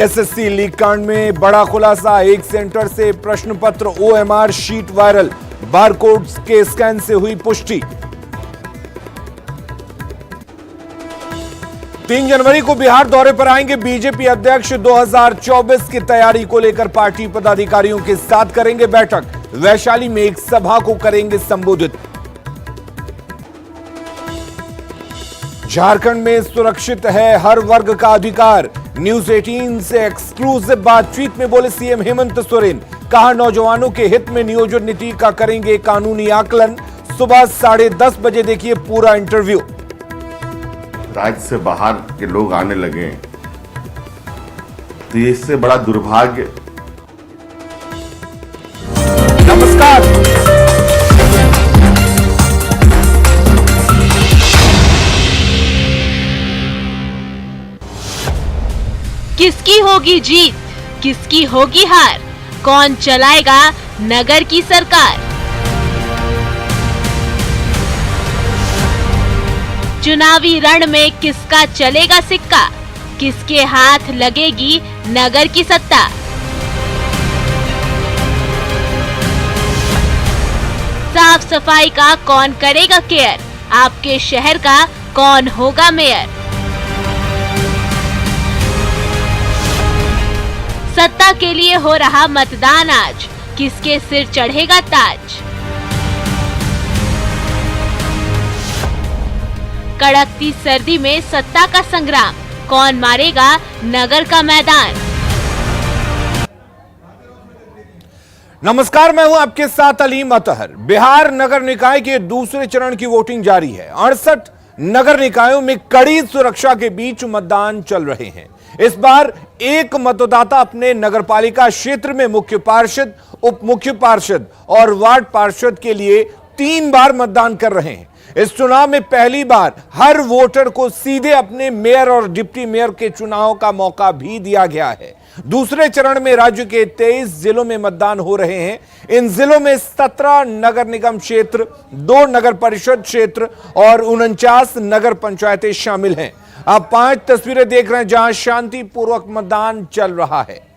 SSC leak कांड में बड़ा खुलासा, एक सेंटर से प्रश्न पत्र ओएमआर शीट वायरल, बारकोड के स्कैन से हुई पुष्टि। 3 जनवरी को बिहार दौरे पर आएंगे बीजेपी अध्यक्ष। 2024 की तैयारी को लेकर पार्टी पदाधिकारियों के साथ करेंगे बैठक। वैशाली में एक सभा को करेंगे संबोधित। झारखंड में सुरक्षित है हर वर्ग का अधिकार, न्यूज 18 से एक्सक्लूसिव बातचीत में बोले सीएम हेमंत सोरेन। कहा, नौजवानों के हित में नियोजन नीति का करेंगे कानूनी आकलन। सुबह 10:30 बजे देखिए पूरा इंटरव्यू। राज्य से बाहर के लोग आने लगे तो ये इससे बड़ा दुर्भाग्य। नमस्कार, किसकी होगी जीत, किसकी होगी हार, कौन चलाएगा नगर की सरकार। चुनावी रण में किसका चलेगा सिक्का, किसके हाथ लगेगी नगर की सत्ता। साफ सफाई का कौन करेगा केयर, आपके शहर का कौन होगा मेयर। सत्ता के लिए हो रहा मतदान आज, किसके सिर चढ़ेगा ताज। कड़कती सर्दी में सत्ता का संग्राम, कौन मारेगा नगर का मैदान। नमस्कार, मैं हूं आपके साथ अलीम अतहर। बिहार नगर निकाय के दूसरे चरण की वोटिंग जारी है। 68 नगर निकायों में कड़ी सुरक्षा के बीच मतदान चल रहे हैं। इस बार एक मतदाता अपने नगरपालिका क्षेत्र में मुख्य पार्षद, उप मुख्य पार्षद और वार्ड पार्षद के लिए 3 बार मतदान कर रहे हैं। इस चुनाव में पहली बार हर वोटर को सीधे अपने मेयर और डिप्टी मेयर के चुनाव का मौका भी दिया गया है। दूसरे चरण में राज्य के 23 जिलों में मतदान हो रहे हैं। इन जिलों में 17 नगर निगम क्षेत्र, 2 नगर परिषद क्षेत्र और 49 नगर पंचायतें शामिल हैं। आप 5 तस्वीरें देख रहे हैं जहां शांतिपूर्वक मतदान चल रहा है।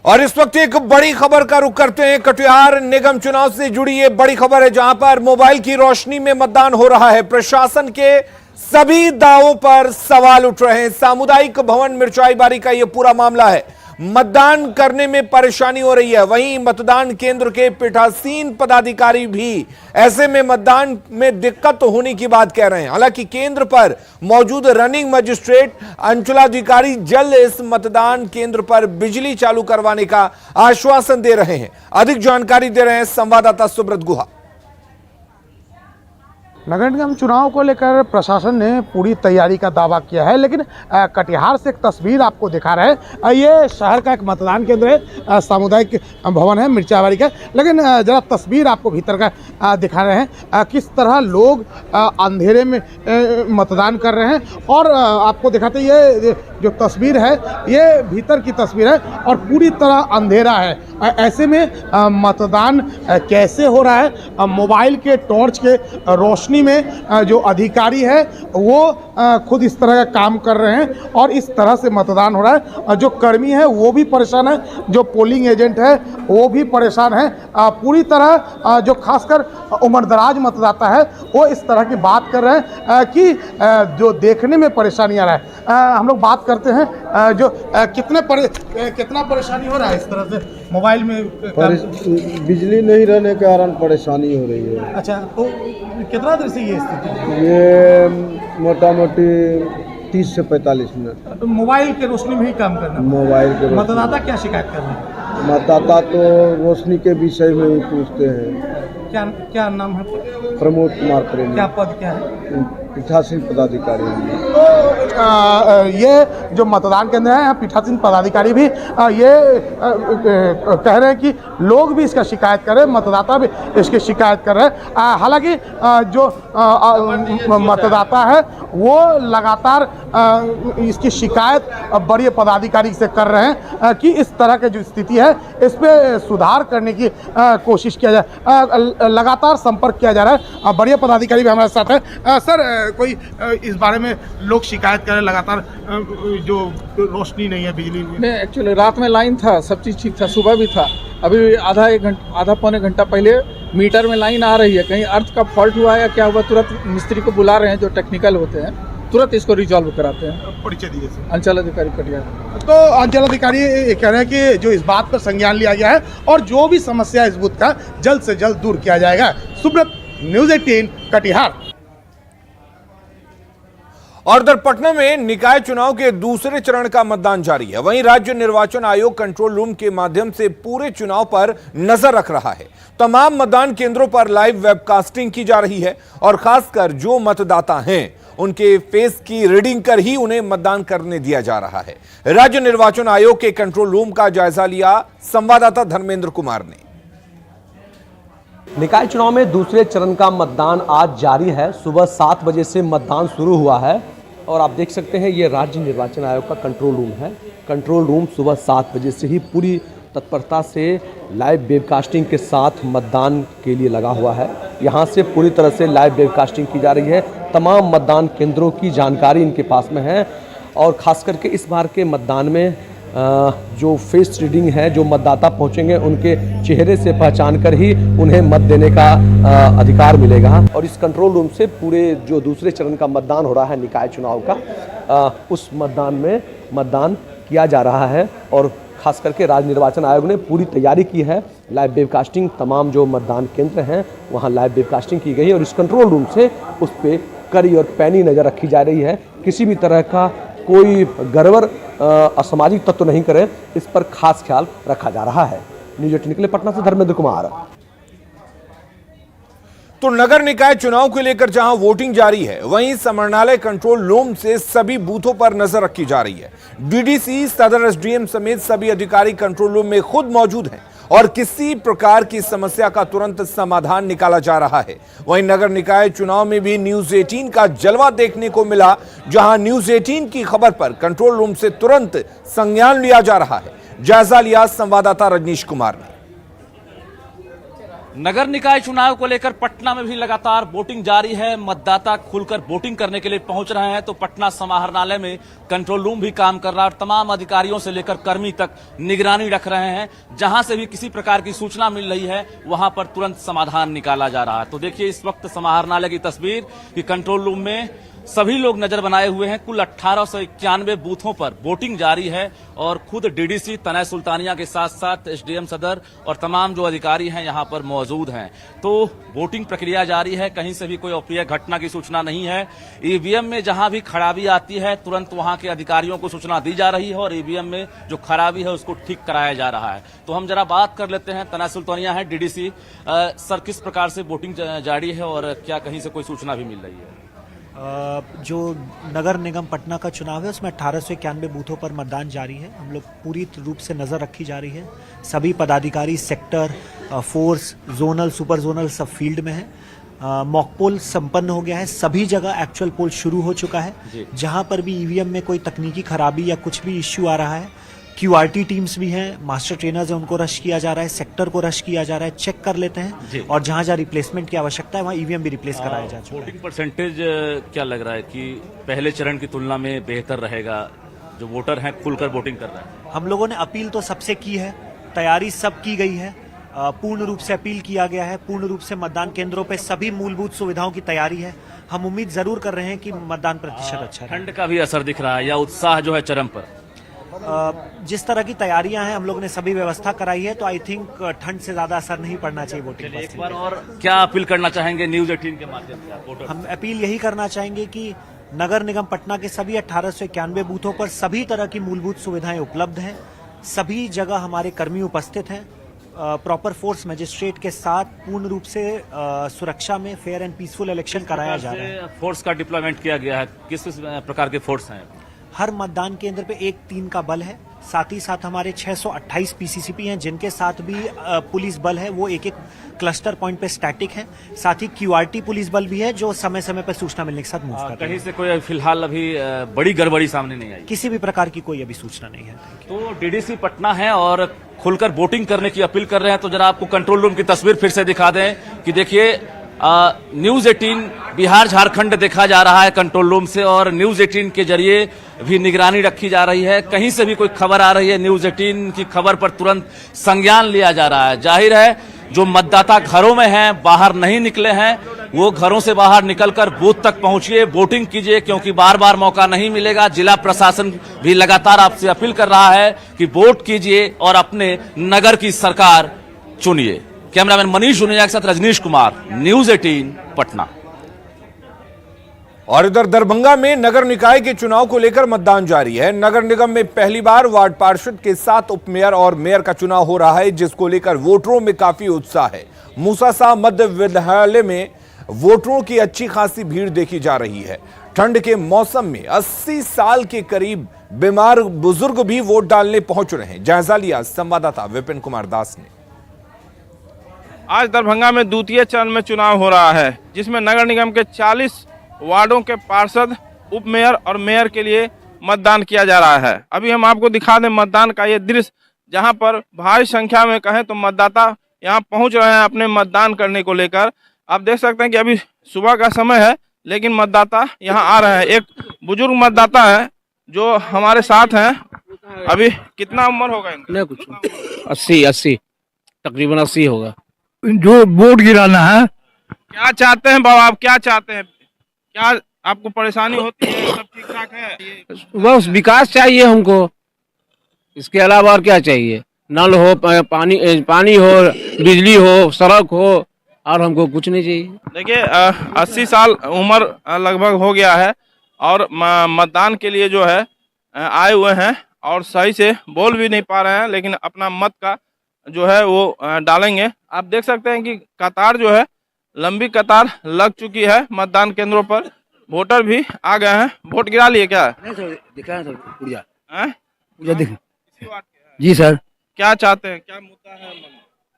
और इस वक्त एक बड़ी खबर का रुख करते हैं। कटिहार निगम चुनाव से जुड़ी ये बड़ी खबर है जहां पर मोबाइल की रोशनी में मतदान हो रहा है। प्रशासन के सभी दावों पर सवाल उठ रहे हैं। सामुदायिक भवन मिर्चाईबारी का यह पूरा मामला है। मतदान करने में परेशानी हो रही है। वहीं मतदान केंद्र के पीठासीन पदाधिकारी भी ऐसे में मतदान में दिक्कत होने की बात कह रहे हैं। हालांकि केंद्र पर मौजूद रनिंग मजिस्ट्रेट अंचलाधिकारी जल्द इस मतदान केंद्र पर बिजली चालू करवाने का आश्वासन दे रहे हैं। अधिक जानकारी दे रहे हैं संवाददाता सुब्रत गुहा। नगर निगम चुनाव को लेकर प्रशासन ने पूरी तैयारी का दावा किया है, लेकिन कटिहार से एक तस्वीर आपको दिखा रहे हैं। ये शहर का एक मतदान केंद्र है, सामुदायिक भवन है मिर्चाईबारी का, लेकिन जरा तस्वीर आपको भीतर का दिखा रहे हैं किस तरह लोग अंधेरे में मतदान कर रहे हैं। और आपको दिखाते ये जो तस्वीर है ये भीतर की तस्वीर है और पूरी तरह अंधेरा है। ऐसे में मतदान कैसे हो रहा है, मोबाइल के टॉर्च के रोशनी में जो अधिकारी है वो खुद इस तरह का काम कर रहे हैं और इस तरह से मतदान हो रहा है। जो कर्मी है वो भी परेशान है, जो पोलिंग एजेंट है वो भी परेशान है। पूरी तरह जो खासकर उम्रदराज मतदाता है वो इस तरह की बात कर रहे हैं कि जो देखने में परेशानी आ रहा है। हम लोग बात करते हैं जो कितना परेशानी हो रहा है इस तरह से मोबाइल में बिजली नहीं रहने के कारण परेशानी हो रही है। अच्छा, तो कितना देर से ये स्थिति है? ये मोटा मोटी 30 से 45 मिनट मोबाइल के रोशनी में ही काम करना। मोबाइल के मतदाता क्या शिकायत कर रहे हैं? मतदाता तो रोशनी के विषय में ही पूछते हैं। क्या नाम है? प्रमोद कुमार प्रेमी। क्या पद क्या है? पीठासीन पदाधिकारी। तो ये जो मतदान केंद्र है यहाँ पीठासीन पदाधिकारी भी ये कह रहे हैं कि लोग भी इसका शिकायत कर रहे हैं, मतदाता भी इसकी शिकायत कर रहे हैं। हालांकि जो मतदाता है वो लगातार इसकी शिकायत बड़े पदाधिकारी से कर रहे हैं कि इस तरह की जो स्थिति है इस पे सुधार करने की कोशिश किया जाए, लगातार संपर्क किया जा रहा है। बड़े पदाधिकारी भी हमारे साथ है। सर कोई इस बारे में लोग शिकायत कर रहे हैं लगातार जो रोशनी नहीं है, बिजली नहीं, एक्चुअली रात में लाइन था, सब चीज़ ठीक था, सुबह भी था। अभी आधा पौने घंटा पहले मीटर में लाइन आ रही है, कहीं अर्थ का फॉल्ट हुआ है या क्या हुआ, तुरंत मिस्त्री को बुला रहे हैं जो टेक्निकल होते हैं, तुरंत इसको रिजॉल्व कराते हैं। परिचय दीजिए। अंचल अधिकारी कटिहार। तो अंचल अधिकारी कह रहे हैं कि जो इस बात पर संज्ञान लिया गया है और जो भी समस्या इस बूथ का जल्द से जल्द दूर किया जाएगा। सुब्रत, न्यूज़ 18 कटिहार। और उधर पटना में निकाय चुनाव के दूसरे चरण का मतदान जारी है। वहीं राज्य निर्वाचन आयोग कंट्रोल रूम के माध्यम से पूरे चुनाव पर नजर रख रहा है। तमाम मतदान केंद्रों पर लाइव वेबकास्टिंग की जा रही है और खासकर जो मतदाता हैं उनके फेस की रीडिंग कर ही उन्हें मतदान करने दिया जा रहा है। राज्य निर्वाचन आयोग के कंट्रोल रूम का जायजा लिया संवाददाता धर्मेंद्र कुमार ने। निकाय चुनाव में दूसरे चरण का मतदान आज जारी है। सुबह 7 बजे से मतदान शुरू हुआ है और आप देख सकते हैं ये राज्य निर्वाचन आयोग का कंट्रोल रूम है। कंट्रोल रूम सुबह 7 बजे से ही पूरी तत्परता से लाइव वेबकास्टिंग के साथ मतदान के लिए लगा हुआ है। यहाँ से पूरी तरह से लाइव वेबकास्टिंग की जा रही है। तमाम मतदान केंद्रों की जानकारी इनके पास में है और ख़ास करके इस बार के मतदान में जो फेस रीडिंग है, जो मतदाता पहुंचेंगे उनके चेहरे से पहचान कर ही उन्हें मत देने का अधिकार मिलेगा। और इस कंट्रोल रूम से पूरे जो दूसरे चरण का मतदान हो रहा है निकाय चुनाव का, उस मतदान में मतदान किया जा रहा है और खास करके राज्य निर्वाचन आयोग ने पूरी तैयारी की है। लाइव वेबकास्टिंग तमाम जो मतदान केंद्र हैं वहाँ लाइव वेबकास्टिंग की गई है और इस कंट्रोल रूम से उस पर कड़ी और पैनी नज़र रखी जा रही है। किसी भी तरह का कोई गड़बड़ असामाजिक तत्व नहीं करे, इस पर खास ख्याल रखा जा रहा है। न्यूज़ 18 के लिए पटना से धर्मेंद्र कुमार। तो नगर निकाय चुनाव को लेकर जहां वोटिंग जारी है, वहीं समरणालय कंट्रोल रूम से सभी बूथों पर नजर रखी जा रही है। डीडीसी, सदर एसडीएम समेत सभी अधिकारी कंट्रोल रूम में खुद मौजूद हैं और किसी प्रकार की समस्या का तुरंत समाधान निकाला जा रहा है। वहीं नगर निकाय चुनाव में भी न्यूज़ 18 का जलवा देखने को मिला, जहां न्यूज़ 18 की खबर पर कंट्रोल रूम से तुरंत संज्ञान लिया जा रहा है। जायजा लिया संवाददाता रजनीश कुमार ने। नगर निकाय चुनाव को लेकर पटना में भी लगातार वोटिंग जारी है। मतदाता खुलकर वोटिंग करने के लिए पहुंच रहे हैं। तो पटना समाहरणालय में कंट्रोल रूम भी काम कर रहा है और तमाम अधिकारियों से लेकर कर्मी तक निगरानी रख रहे हैं। जहां से भी किसी प्रकार की सूचना मिल रही है वहां पर तुरंत समाधान निकाला जा रहा है। तो देखिए इस वक्त समाहरणालय की तस्वीर कि कंट्रोल रूम में सभी लोग नजर बनाए हुए हैं। कुल 1891 बूथों पर वोटिंग जारी है और खुद डीडीसी तनय सुल्तानिया के साथ साथ एसडीएम सदर और तमाम जो अधिकारी हैं यहां पर मौजूद हैं। तो वोटिंग प्रक्रिया जारी है, कहीं से भी कोई अप्रिय घटना की सूचना नहीं है। ईवीएम में जहां भी खराबी आती है तुरंत वहां के अधिकारियों को सूचना दी जा रही है और ईवीएम में जो खराबी है उसको ठीक कराया जा रहा है। तो हम जरा बात कर लेते हैं, तनय सुल्तानिया है डीडीसी। सर, किस प्रकार से वोटिंग जारी है और क्या कहीं से कोई सूचना भी मिल रही है? जो नगर निगम पटना का चुनाव है उसमें 1891 बूथों पर मतदान जारी है। हम लोग पूरी रूप से नज़र रखी जा रही है। सभी पदाधिकारी sector, force, zonal, super zonal सब फील्ड में है। मॉक पोल संपन्न हो गया है। सभी जगह एक्चुअल पोल शुरू हो चुका है। जहां पर भी ईवीएम में कोई तकनीकी खराबी या कुछ भी इश्यू आ रहा है, क्यूआरटी टीम्स भी हैं, मास्टर ट्रेनर्स हैं, उनको रश किया जा रहा है, सेक्टर को रश किया जा रहा है, चेक कर लेते हैं और जहां जहां रिप्लेसमेंट की आवश्यकता है वहां ईवीएम भी रिप्लेस कराया जा चुका है। वोटिंग परसेंटेज क्या लग रहा है कि पहले चरण की तुलना में बेहतर रहेगा? जो वोटर हैं खुलकर वोटिंग कर रहे हैं। हम लोगों ने अपील तो सबसे की है, तैयारी सब की गई है, पूर्ण रूप से अपील किया गया है। पूर्ण रूप से मतदान केंद्रों पे सभी मूलभूत सुविधाओं की तैयारी है। हम उम्मीद जरूर कर रहे हैं कि मतदान प्रतिशत अच्छा है। ठंड का भी असर दिख रहा है या उत्साह जो है चरम पर? जिस तरह की तैयारियां हैं हम लोग ने सभी व्यवस्था कराई है, तो आई थिंक ठंड से ज्यादा असर नहीं पड़ना चाहिए वोटिंग पर। एक बार और क्या अपील करना चाहेंगे न्यूज़ 18 के माध्यम से? हम अपील यही करना चाहेंगे कि नगर निगम पटना के सभी 1891 बूथों पर सभी तरह की मूलभूत सुविधाएं उपलब्ध हैं। सभी जगह हमारे कर्मी उपस्थित हैं। प्रॉपर फोर्स मजिस्ट्रेट के साथ पूर्ण रूप से सुरक्षा में फेयर एंड पीसफुल इलेक्शन कराया जा रहा है। फोर्स का डिप्लॉयमेंट किया गया है, किस किस प्रकार के फोर्स हैं? हर मतदान केंद्र पे 1 3 का बल है, साथ ही साथ हमारे 628 पीसीसीपी हैं जिनके साथ भी पुलिस बल है, वो एक एक क्लस्टर पॉइंट पे स्टैटिक है। साथ ही क्यूआरटी पुलिस बल भी है जो समय समय पर सूचना मिलने के साथ मूव कर रही है। कहीं से कोई फिलहाल अभी बड़ी गड़बड़ी सामने नहीं आई? किसी भी प्रकार की कोई अभी सूचना नहीं है। तो डीडीसी पटना है और खुलकर वोटिंग करने की अपील कर रहे हैं। तो जरा आपको कंट्रोल रूम की तस्वीर फिर से दिखा दें कि देखिए न्यूज 18 बिहार झारखंड देखा जा रहा है कंट्रोल रूम से, और न्यूज 18 के जरिए भी निगरानी रखी जा रही है। कहीं से भी कोई खबर आ रही है, न्यूज 18 की खबर पर तुरंत संज्ञान लिया जा रहा है। जाहिर है जो मतदाता घरों में हैं, बाहर नहीं निकले हैं, वो घरों से बाहर निकलकर बूथ तक पहुंचिए, वोटिंग कीजिए, क्योंकि बार बार मौका नहीं मिलेगा। जिला प्रशासन भी लगातार आपसे अपील कर रहा है कि वोट कीजिए और अपने नगर की सरकार चुनिए। कैमरामैन मनीष जुनेजा के साथ रजनीश कुमार, न्यूज 18 पटना। और इधर दरभंगा में नगर निकाय के चुनाव को लेकर मतदान जारी है। नगर निगम में पहली बार वार्ड पार्षद के साथ उपमेयर और मेयर का चुनाव हो रहा है, जिसको लेकर वोटरों में काफी उत्साह है। मूसा शाह मध्य विद्यालय में वोटरों की अच्छी खासी भीड़ देखी जा रही है। ठंड के मौसम में 80 साल के करीब बीमार बुजुर्ग भी वोट डालने पहुंच रहे हैं। जायजा लिया संवाददाता विपिन कुमार दास ने। आज दरभंगा में द्वितीय चरण में चुनाव हो रहा है, जिसमें नगर निगम के 40 वार्डों के पार्षद, उप मेयर और मेयर के लिए मतदान किया जा रहा है। अभी हम आपको दिखा दें मतदान का ये दृश्य, जहां पर भारी संख्या में कहें तो मतदाता यहां पहुंच रहे हैं अपने मतदान करने को लेकर। आप देख सकते हैं कि अभी सुबह का समय है, लेकिन मतदाता यहां आ रहे हैं। एक बुजुर्ग मतदाता है जो हमारे साथ हैं। अभी कितना उम्र होगा इनका? कुछ 80 तकरीबन 80 होगा। जो वोट गिराना है। क्या चाहते हैं बाबा, आप क्या चाहते हैं? क्या आपको परेशानी होती है? सब ठीक ठाक है? बस विकास चाहिए हमको, इसके अलावा और क्या चाहिए? नल हो, पानी हो, बिजली हो, सड़क हो, और हमको कुछ नहीं चाहिए। देखिए 80 साल उम्र लगभग हो गया है और मतदान के लिए जो है आए हुए हैं और सही से बोल भी नहीं पा रहे हैं, लेकिन अपना मत का जो है वो डालेंगे। आप देख सकते हैं कि कतार जो है, लंबी कतार लग चुकी है मतदान केंद्रों पर। वोटर भी आ गए हैं। वोट गिरा लिए क्या? जी सर। क्या चाहते हैं, क्या मुद्दा है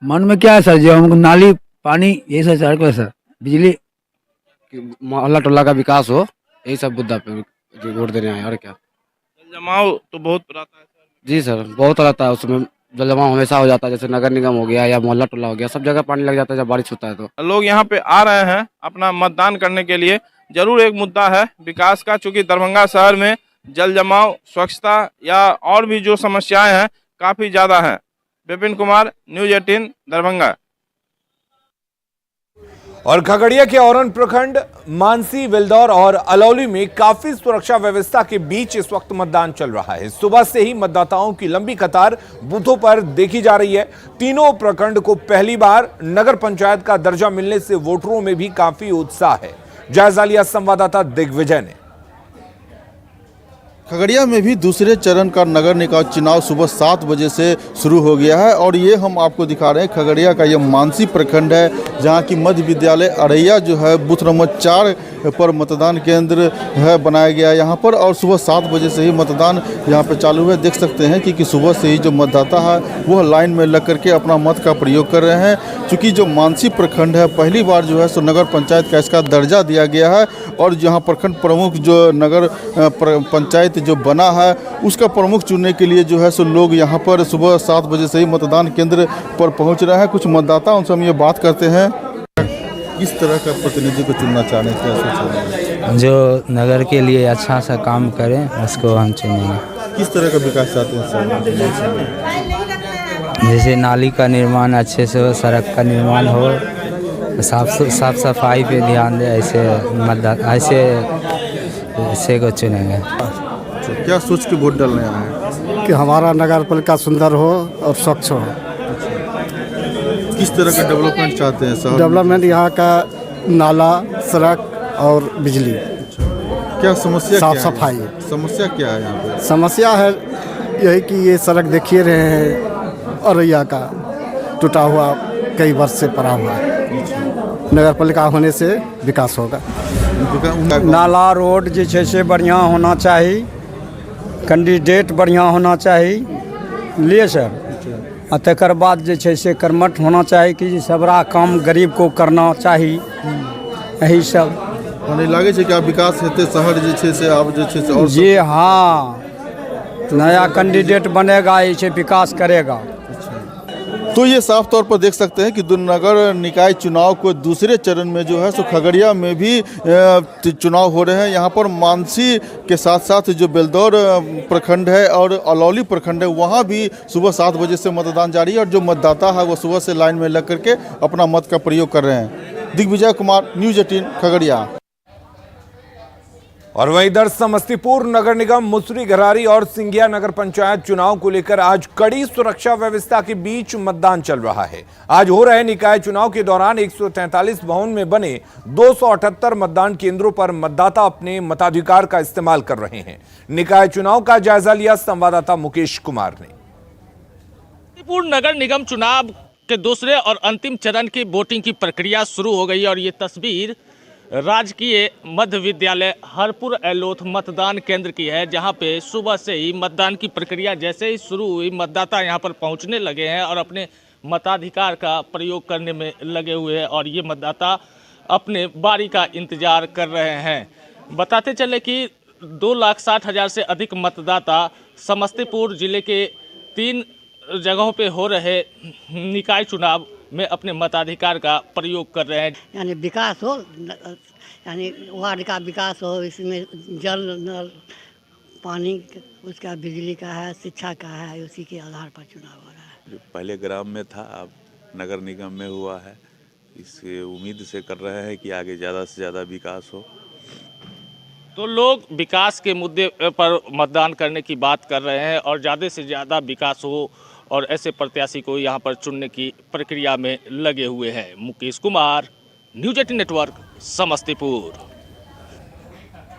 मन में? क्या है सर, जो हमको नाली, पानी, यही सब सड़क है सर, बिजली, मोहल्ला टोला का विकास हो, यही सब मुद्दा पे वोट देने आए। और क्या? जमाव तो बहुत रहता है सर। जी सर, बहुत रहता है, उसमें जल जमाव हमेशा हो जाता है। जैसे नगर निगम हो गया या मोहल्ला टोला हो गया, सब जगह पानी लग जाता है जब बारिश होता है। तो लोग यहाँ पे आ रहे हैं अपना मतदान करने के लिए। जरूर एक मुद्दा है विकास का, चूंकि दरभंगा शहर में जल जमाव, स्वच्छता या और भी जो समस्याएं हैं काफी ज्यादा हैं। विपिन कुमार, न्यूज 18 दरभंगा। और खगड़िया के औरन प्रखंड मानसी, विल्दौर और अलौली में काफी सुरक्षा व्यवस्था के बीच इस वक्त मतदान चल रहा है। सुबह से ही मतदाताओं की लंबी कतार बूथों पर देखी जा रही है। तीनों प्रखंड को पहली बार नगर पंचायत का दर्जा मिलने से वोटरों में भी काफी उत्साह है। जायजा लिया संवाददाता दिग्विजय ने। खगड़िया में भी दूसरे चरण का नगर निकाय चुनाव सुबह 7 बजे से शुरू हो गया है और ये हम आपको दिखा रहे हैं खगड़िया का ये मानसी प्रखंड है, जहाँ की मध्य विद्यालय अरैया जो है बूथ नंबर 4 पर मतदान केंद्र है बनाया गया यहाँ पर। और सुबह 7 बजे से ही मतदान यहाँ पे चालू है। देख सकते हैं कि सुबह से ही जो मतदाता है वह लाइन में लग करके अपना मत का प्रयोग कर रहे हैं। चूँकि जो मानसी प्रखंड है पहली बार जो है सो नगर पंचायत का इसका दर्जा दिया गया है और यहाँ प्रखंड प्रमुख जो नगर पंचायत जो बना है उसका प्रमुख चुनने के लिए जो है सो लोग यहाँ पर सुबह 7 बजे से ही मतदान केंद्र पर पहुँच रहे हैं। कुछ मतदाता उनसे हम ये बात करते हैं, किस तरह का प्रतिनिधि को चुनना चाह रहे हैं? जो नगर के लिए अच्छा सा काम करें उसको हम चुनेंगे। किस तरह का विकास चाहते हैं सर? जैसे नाली का निर्माण अच्छे से हो, सड़क का निर्माण हो, साफ सफाई पे ध्यान दे, ऐसे को चुनेंगे। क्या सोच के वोट डालने आए हैं? कि हमारा नगर पालिका सुंदर हो और स्वच्छ हो। किस तरह का डेवलपमेंट चाहते हैं सर? डेवलपमेंट यहाँ का नाला, सड़क और बिजली। क्या समस्या? साफ सफाई। समस्या क्या है यहाँ पे? समस्या है यही कि ये सड़क देखिए रहे हैं औरैया का, टूटा हुआ कई वर्ष से पड़ा हुआ है। नगर पालिका होने से विकास होगा। नाला रोड जे छै से बढ़िया होना चाहिए, कैंडिडेट बढ़िया होना चाहिए लिए सर। और तकर बाद जे छै से कर्मठ होना चाहिए कि सबरा काम गरीब को करना चाहिए। यही सब नहीं लगे छै कि आब विकास हेतै, शहर जे छै से आब जे छै से और जी हाँ, नया कैंडिडेट बनेगा इसे विकास करेगा। तो ये साफ तौर पर देख सकते हैं कि नगर निकाय चुनाव को दूसरे चरण में जो है सो खगड़िया में भी चुनाव हो रहे हैं। यहाँ पर मानसी के साथ साथ जो बेलदौर प्रखंड है और अलौली प्रखंड है वहाँ भी सुबह 7 बजे से मतदान जारी है और जो मतदाता है वो सुबह से लाइन में लग करके अपना मत का प्रयोग कर रहे हैं। दिग्विजय कुमार, न्यूज़ 18 खगड़िया। और वहीं इधर समस्तीपुर नगर निगम, मुसरी घरारी और सिंघिया नगर पंचायत चुनाव को लेकर आज कड़ी सुरक्षा व्यवस्था के बीच मतदान चल रहा है। आज हो रहे निकाय चुनाव के दौरान 143 भवन में बने 278 मतदान केंद्रों पर मतदाता अपने मताधिकार का इस्तेमाल कर रहे हैं। निकाय चुनाव का जायजा लिया संवाददाता मुकेश कुमार ने। समस्तीपुर नगर निगम चुनाव के दूसरे और अंतिम चरण की वोटिंग की प्रक्रिया शुरू हो गई और ये तस्वीर राजकीय मध्य विद्यालय हरपुर एलोथ मतदान केंद्र की है, जहां पे सुबह से ही मतदान की प्रक्रिया जैसे ही शुरू हुई मतदाता यहां पर पहुंचने लगे हैं और अपने मताधिकार का प्रयोग करने में लगे हुए हैं और ये मतदाता अपने बारी का इंतजार कर रहे हैं। बताते चले कि 2,60,000 से अधिक मतदाता समस्तीपुर जिले के 3 जगहों पे हो रहे निकाय चुनाव में अपने मताधिकार का प्रयोग कर रहे हैं। यानी विकास हो, यानी वार्ड का विकास हो, इसमें जल नल पानी उसका बिजली का है, शिक्षा का है, उसी के आधार पर चुनाव हो रहा है। जो पहले ग्राम में था अब नगर निगम में हुआ है, इससे उम्मीद से कर रहे हैं कि आगे ज़्यादा से ज़्यादा विकास हो। तो लोग विकास के मुद्दे पर मतदान करने की बात कर रहे हैं और ज़्यादा से ज़्यादा विकास हो और ऐसे प्रत्याशी को यहां पर चुनने की प्रक्रिया में लगे हुए हैं। Mukesh Kumar, news 18 network, Samastipur.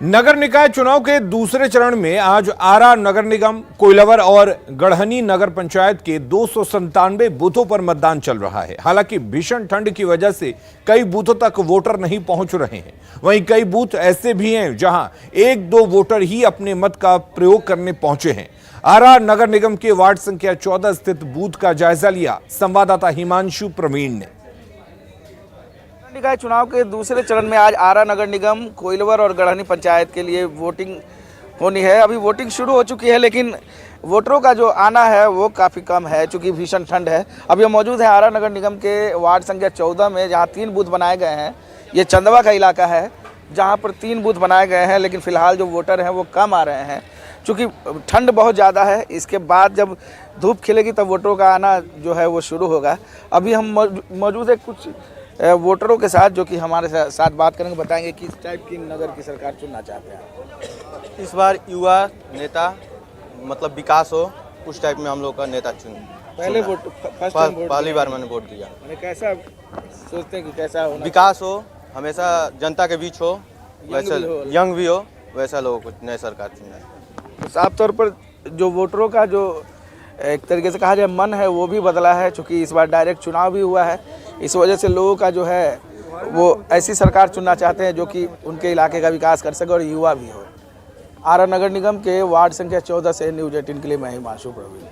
नगर निकाय चुनाव के दूसरे चरण में आज आरा नगर निगम, कोइलवर और गढ़हनी नगर पंचायत के 297 बूथों पर मतदान चल रहा है। हालांकि भीषण ठंड की वजह से कई बूथों तक वोटर नहीं पहुंच रहे हैं। वहीं कई बूथ ऐसे भी हैं जहां 1-2 वोटर ही अपने मत का प्रयोग करने पहुंचे हैं। आरा नगर निगम के वार्ड संख्या 14 स्थित बूथ का जायजा लिया संवाददाता हिमांशु प्रवीण ने। निकाय चुनाव के दूसरे चरण में आज आरा नगर निगम, कोइलवर और गढ़हनी पंचायत के लिए वोटिंग होनी है। अभी वोटिंग शुरू हो चुकी है लेकिन वोटरों का जो आना है वो काफ़ी कम है चूँकि भीषण ठंड है। अभी हम मौजूद हैं आरा नगर निगम के वार्ड संख्या 14 में, जहाँ 3 बूथ बनाए गए हैं। ये चंदवा का इलाका है जहाँ पर 3 बूथ बनाए गए हैं, लेकिन फिलहाल जो वोटर हैं वो कम आ रहे हैं चूँकि ठंड बहुत ज़्यादा है। इसके बाद जब धूप खिलेगी तब वोटरों का आना जो है वो शुरू होगा। अभी हम मौजूद है कुछ वोटरों के साथ जो कि हमारे साथ बात करेंगे, बताएंगे किस टाइप की नगर की सरकार चुनना चाहते हैं। इस बार युवा नेता मतलब विकास हो उस टाइप में हम लोग का नेता चुने। पहले पहली बार मैंने वोट दिया। कैसा सोचते हैं कि कैसा होना विकास हो, हमेशा जनता के बीच हो, वैसे यंग भी हो, वैसा लोगों को नई सरकार चुनना है। तो साफ तौर पर जो वोटरों का जो एक तरीके से कहा जाए मन है वो भी बदला है चूँकि इस बार डायरेक्ट चुनाव भी हुआ है। इस वजह से लोगों का जो है वो ऐसी सरकार चुनना चाहते हैं जो कि उनके इलाके का विकास कर सके और युवा भी हो। आरा नगर निगम के वार्ड संख्या 14 से न्यूज़ 18 के लिए मैं हिमांशु प्रवीण।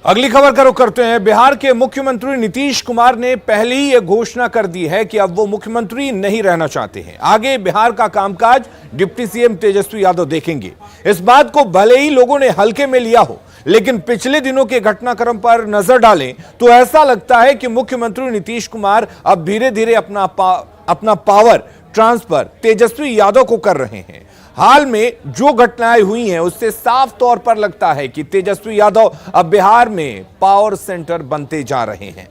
अगली खबर का रुख करते हैं। बिहार के मुख्यमंत्री नीतीश कुमार ने पहले ही यह घोषणा कर दी है कि अब वो मुख्यमंत्री नहीं रहना चाहते हैं। आगे बिहार का कामकाज डिप्टी सीएम तेजस्वी यादव देखेंगे। इस बात को भले ही लोगों ने हल्के में लिया हो, लेकिन पिछले दिनों के घटनाक्रम पर नजर डालें तो ऐसा लगता है कि मुख्यमंत्री नीतीश कुमार अब धीरे धीरे अपना पावर ट्रांसफर तेजस्वी यादव को कर रहे हैं। हाल में जो घटनाएं हुई हैं उससे साफ तौर पर लगता है कि तेजस्वी यादव अब बिहार में पावर सेंटर बनते जा रहे हैं।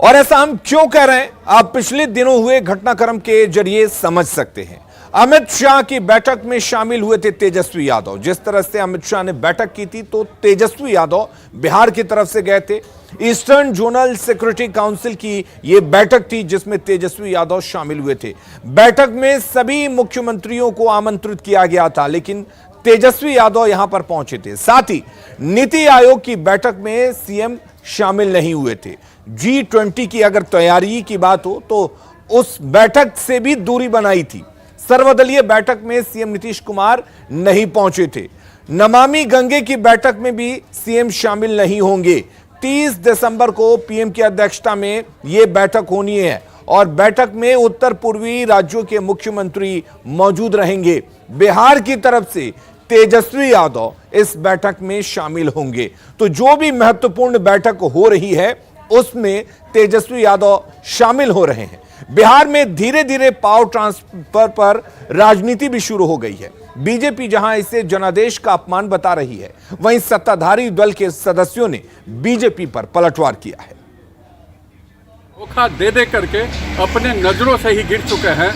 और ऐसा हम क्यों कह रहे हैं, आप पिछले दिनों हुए घटनाक्रम के जरिए समझ सकते हैं। अमित शाह की बैठक में शामिल हुए थे तेजस्वी यादव। जिस तरह से अमित शाह ने बैठक की थी तो तेजस्वी यादव बिहार की तरफ से गए थे। ईस्टर्न जोनल सिक्योरिटी काउंसिल की यह बैठक थी जिसमें तेजस्वी यादव शामिल हुए थे। बैठक में सभी मुख्यमंत्रियों को आमंत्रित किया गया था, लेकिन तेजस्वी यादव यहां पर पहुंचे थे। साथ ही नीति आयोग की बैठक में सीएम शामिल नहीं हुए थे। G20 की अगर तैयारी की बात हो तो उस बैठक से भी दूरी बनाई थी। सर्वदलीय बैठक में सीएम नीतीश कुमार नहीं पहुंचे थे। नमामि गंगे की बैठक में भी सीएम शामिल नहीं होंगे। 30 दिसंबर को पीएम की अध्यक्षता में यह बैठक होनी है और बैठक में उत्तर पूर्वी राज्यों के मुख्यमंत्री मौजूद रहेंगे। बिहार की तरफ से तेजस्वी यादव इस बैठक में शामिल होंगे। तो जो भी महत्वपूर्ण बैठक हो रही है उसमें तेजस्वी यादव शामिल हो रहे हैं। बिहार में धीरे धीरे पावर ट्रांसफर पर राजनीति भी शुरू हो गई है। बीजेपी जहां इसे जनादेश का अपमान बता रही है, वहीं सत्ताधारी दल के सदस्यों ने बीजेपी पर पलटवार किया है। धोखा दे दे करके अपने नजरों से ही गिर चुके हैं,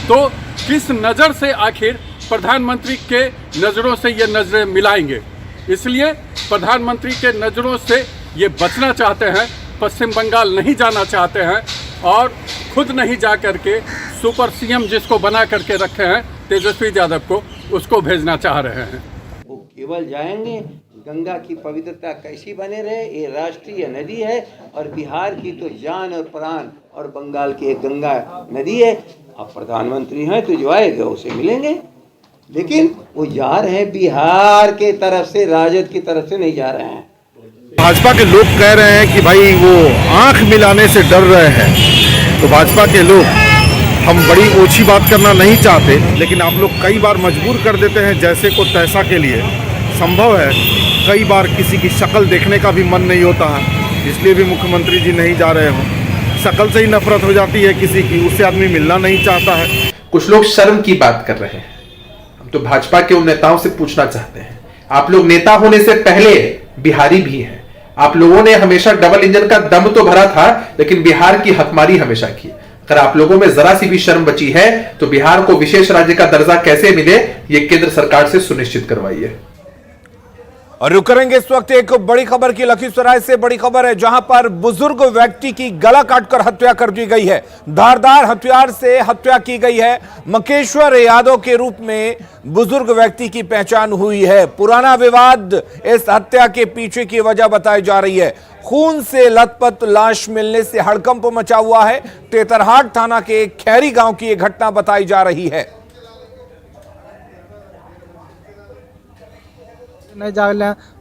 तो किस नजर से आखिर प्रधानमंत्री के नजरों से ये नजरें मिलाएंगे। इसलिए प्रधानमंत्री के नजरों से ये बचना चाहते हैं, पश्चिम बंगाल नहीं जाना चाहते हैं और खुद नहीं जा करके सुपर सीएम जिसको बना करके रखे हैं तेजस्वी यादव को, उसको भेजना चाह रहे हैं। वो केवल जाएंगे, गंगा की पवित्रता कैसी बने रहे, ये राष्ट्रीय नदी है और बिहार की तो जान और प्राण और बंगाल की एक गंगा नदी है। अब प्रधानमंत्री हैं तो जो आएगा उसे मिलेंगे, लेकिन वो जा रहे हैं बिहार के तरफ से, राजद की तरफ से नहीं जा रहे हैं। भाजपा के लोग कह रहे हैं कि भाई वो आंख मिलाने से डर रहे हैं। तो भाजपा के लोग, हम बड़ी ओछी बात करना नहीं चाहते, लेकिन आप लोग कई बार मजबूर कर देते हैं जैसे को तैसा के लिए। संभव है कई बार किसी की शक्ल देखने का भी मन नहीं होता है, इसलिए भी मुख्यमंत्री जी नहीं जा रहे हो। शक्ल से ही नफरत हो जाती है किसी की, उससे आदमी मिलना नहीं चाहता है। कुछ लोग शर्म की बात कर रहे हैं। हम तो भाजपा के उन नेताओं से पूछना चाहते हैं, आप लोग नेता होने से पहले बिहारी भी हैं। आप लोगों ने हमेशा डबल इंजन का दम तो भरा था, लेकिन बिहार की हकमारी हमेशा की। अगर आप लोगों में जरा सी भी शर्म बची है तो बिहार को विशेष राज्य का दर्जा कैसे मिले, ये केंद्र सरकार से सुनिश्चित करवाइए। और रुक करेंगे इस वक्त एक बड़ी खबर की। लखीसराय से बड़ी खबर है, जहां पर बुजुर्ग व्यक्ति की गला काटकर हत्या कर दी गई है। धारदार हथियार से हत्या की गई है। मकेश्वर यादव के रूप में बुजुर्ग व्यक्ति की पहचान हुई है। पुराना विवाद इस हत्या के पीछे की वजह बताई जा रही है। खून से लथपथ लाश मिलने से हड़कंप मचा हुआ है। तेतरहाट थाना के खैरी गांव की यह घटना बताई जा रही है। नहीं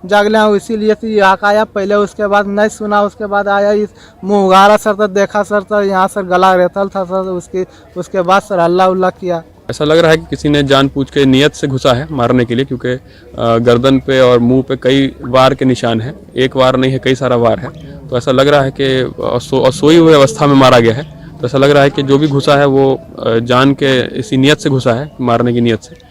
जागले हैं इसीलिए तो यहाँ का आया। पहले उसके बाद नहीं सुना, उसके बाद आया इस मुँह उगारा सर, तो देखा सर तो यहाँ सर गला रेतल था सर। उसके बाद सर हल्ला उल्ला किया। ऐसा लग रहा है कि किसी ने जानबूझ के नियत से घुसा है मारने के लिए, क्योंकि गर्दन पे और मुंह पे कई वार के निशान हैं। एक वार नहीं है, कई सारा वार है। तो ऐसा लग रहा है कि सोई हुई अवस्था में मारा गया है। तो ऐसा लग रहा है कि जो भी घुसा है वो जान के इसी नियत से घुसा है, मारने की नियत से।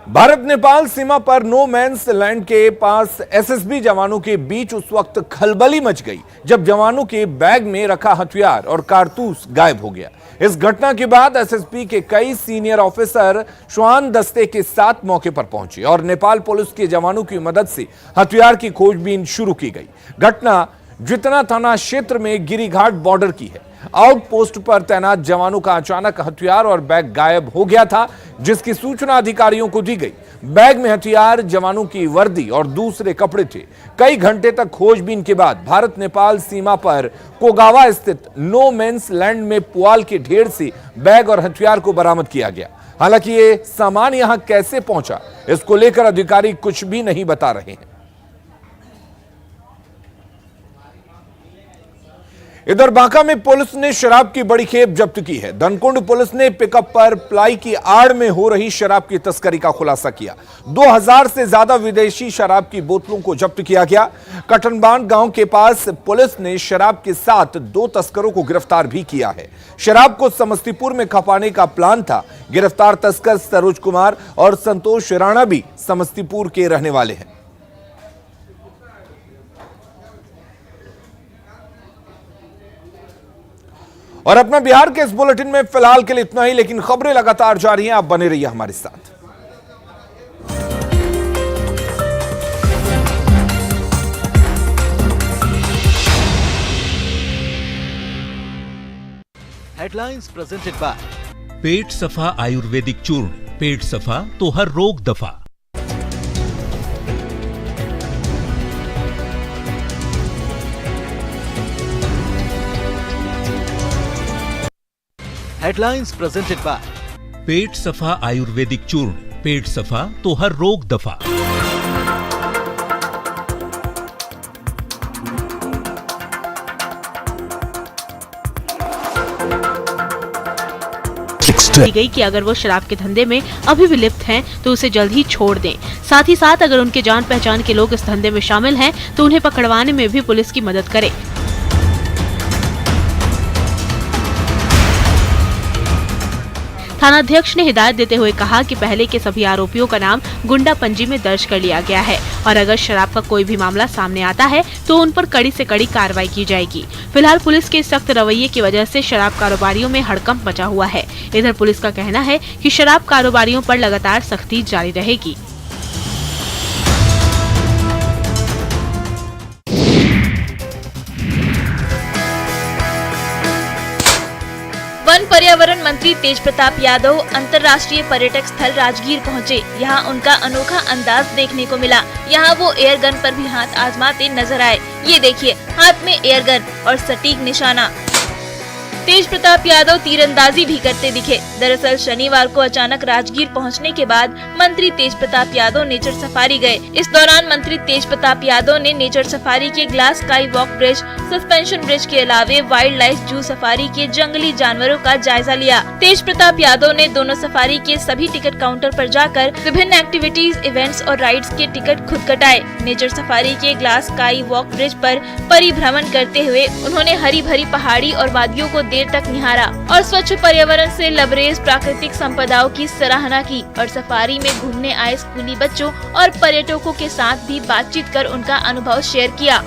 भारत नेपाल सीमा पर नो मैंस लैंड के पास एसएसबी जवानों के बीच उस वक्त खलबली मच गई जब जवानों के बैग में रखा हथियार और कारतूस गायब हो गया। इस घटना के बाद एसएसबी के कई सीनियर ऑफिसर श्वान दस्ते के साथ मौके पर पहुंचे और नेपाल पुलिस के जवानों की मदद से हथियार की खोजबीन शुरू की गई। घटना जितना थाना क्षेत्र में गिरिघाट बॉर्डर की है। आउटपोस्ट पर तैनात जवानों का अचानक हथियार और बैग गायब हो गया था, जिसकी सूचना अधिकारियों को दी गई। बैग में हथियार, जवानों की वर्दी और दूसरे कपड़े थे। कई घंटे तक खोजबीन के बाद भारत नेपाल सीमा पर कोगावा स्थित नो मेंस लैंड में पुआल के ढेर से बैग और हथियार को बरामद किया गया। हालांकि ये सामान यहां कैसे पहुंचा, इसको लेकर अधिकारी कुछ भी नहीं बता रहे हैं। इधर बांका में पुलिस ने शराब की बड़ी खेप जब्त की है। धनकुंड पुलिस ने पिकअप पर प्लाई की आड़ में हो रही शराब की तस्करी का खुलासा किया। 2000 से ज्यादा विदेशी शराब की बोतलों को जब्त किया गया। कटनबान गांव के पास पुलिस ने शराब के साथ 2 तस्करों को गिरफ्तार भी किया है। शराब को समस्तीपुर में खपाने का प्लान था। गिरफ्तार तस्कर सरोज कुमार और संतोष राणा भी समस्तीपुर के रहने वाले हैं। और अपना बिहार के इस बुलेटिन में फिलहाल के लिए इतना ही, लेकिन खबरें लगातार जारी हैं। आप बने रहिए हमारे साथ। हेडलाइंस प्रेजेंटेड बाय पेट सफा आयुर्वेदिक चूर्ण, पेट सफा तो हर रोग दफा। हेडलाइंस प्रेजेंटेड बाय पेट सफा आयुर्वेदिक चूर्ण, पेट सफा तो हर रोग दफा। दी गई कि अगर वो शराब के धंधे में अभी भी लिप्त हैं तो उसे जल्द ही छोड़ दें। साथ ही साथ अगर उनके जान पहचान के लोग इस धंधे में शामिल हैं तो उन्हें पकड़वाने में भी पुलिस की मदद करें। थानाध्यक्ष ने हिदायत देते हुए कहा कि पहले के सभी आरोपियों का नाम गुंडा पंजी में दर्ज कर लिया गया है और अगर शराब का कोई भी मामला सामने आता है तो उन पर कड़ी से कड़ी कार्रवाई की जाएगी। फिलहाल पुलिस के सख्त रवैये की वजह से शराब कारोबारियों में हड़कंप मचा हुआ है। इधर पुलिस का कहना है कि शराब कारोबारियों पर लगातार सख्ती जारी रहेगी। वन पर्यावरण मंत्री तेज प्रताप यादव अंतर्राष्ट्रीय पर्यटक स्थल राजगीर पहुंचे। यहां उनका अनोखा अंदाज देखने को मिला। यहां वो एयर गन पर भी हाथ आजमाते नजर आए। ये देखिए, हाथ में एयर गन और सटीक निशाना। तेज प्रताप यादव तीरंदाजी भी करते दिखे। दरअसल शनिवार को अचानक राजगीर पहुंचने के बाद मंत्री तेज प्रताप यादव नेचर सफारी गए। इस दौरान मंत्री तेज प्रताप यादव ने नेचर सफारी के glass sky walk bridge, suspension bridge के अलावे वाइल्ड लाइफ जू सफारी के जंगली जानवरों का जायजा लिया। तेज प्रताप यादव ने दोनों सफारी के सभी टिकट काउंटर पर जाकर विभिन्न एक्टिविटीज, इवेंट्स और राइड्स के टिकट खुद कटाए। नेचर सफारी के ग्लास स्काई वॉक ब्रिज पर परिभ्रमण करते हुए उन्होंने हरी भरी पहाड़ी और वादियों को देर तक निहारा और स्वच्छ पर्यावरण से लबरेज प्राकृतिक संपदाओं की सराहना की और सफारी में घूमने आए स्कूली बच्चों और पर्यटकों के साथ भी बातचीत कर उनका अनुभव शेयर किया।